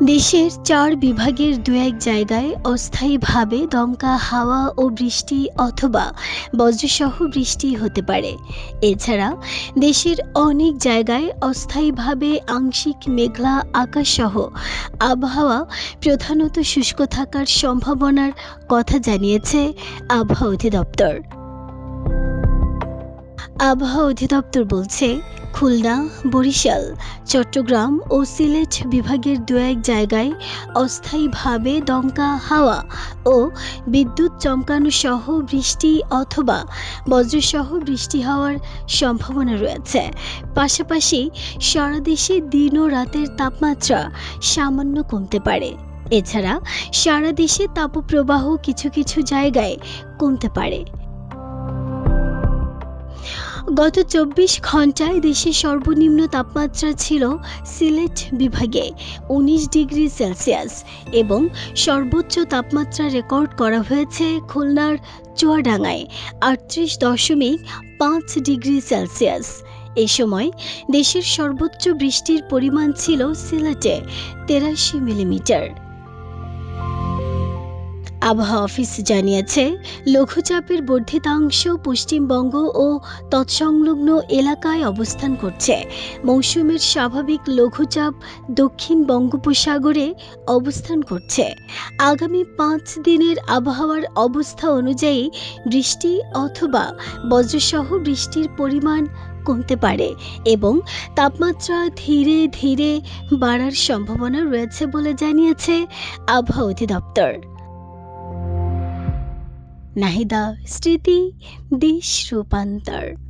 দেশের ৪ বিভাগের দু-এক জায়গায় অস্থায়ীভাবে দমকা হাওয়া ও বৃষ্টি অথবা বজ্রসহ বৃষ্টি হতে পারে। এছাড়া দেশের অনেক জায়গায় অস্থায়ীভাবে আংশিক মেঘলা আকাশসহ আবহাওয়া প্রধানত শুষ্ক থাকার সম্ভাবনার কথা জানিয়েছে আবহাওয়া অধিদপ্তর। আবহাওয়া অধিদপ্তর বলছে, খুলনা, বরিশাল, চট্টগ্রাম ও সিলেট বিভাগের দু-এক জায়গায় অস্থায়ীভাবে দমকা হাওয়া ও বিদ্যুৎ চমকানো সহ বৃষ্টি অথবা বজ্রসহ বৃষ্টি হওয়ার সম্ভাবনা রয়েছে। পাশাপাশি সারা দেশে দিন ও রাতের তাপমাত্রা সামান্য কমতে পারে। এছাড়া সারা দেশে তাপপ্রবাহ কিছু কিছু জায়গায় কমতে পারে। গত ২৪ ঘন্টায় দেশের সর্বনিম্ন তাপমাত্রা ছিল সিলেট বিভাগে ১৯ ডিগ্রি সেলসিয়াস এবং সর্বোচ্চ তাপমাত্রা রেকর্ড করা হয়েছে খুলনার চুয়াডাঙ্গায় ৩৮.৫ ডিগ্রি সেলসিয়াস। এ সময় দেশের সর্বোচ্চ বৃষ্টির পরিমাণ ছিল সিলেটে ৮৩ মিলিমিটার। আবহাওয়া অফিস জানিয়েছে, লঘুচাপের বর্ধিতাংশ পশ্চিমবঙ্গ ও তৎসংলগ্ন এলাকায় অবস্থান করছে। মৌসুমের স্বাভাবিক লঘুচাপ দক্ষিণ বঙ্গোপসাগরে অবস্থান করছে। আগামী ৫ দিনের আবহাওয়ার অবস্থা অনুযায়ী বৃষ্টি অথবা বজ্রসহ বৃষ্টির পরিমাণ কমতে পারে এবং তাপমাত্রা ধীরে ধীরে বাড়ার সম্ভাবনা রয়েছে বলে জানিয়েছে আবহাওয়া অধিদপ্তর। নাহিদা স্মৃতি, দেশ রূপান্তর।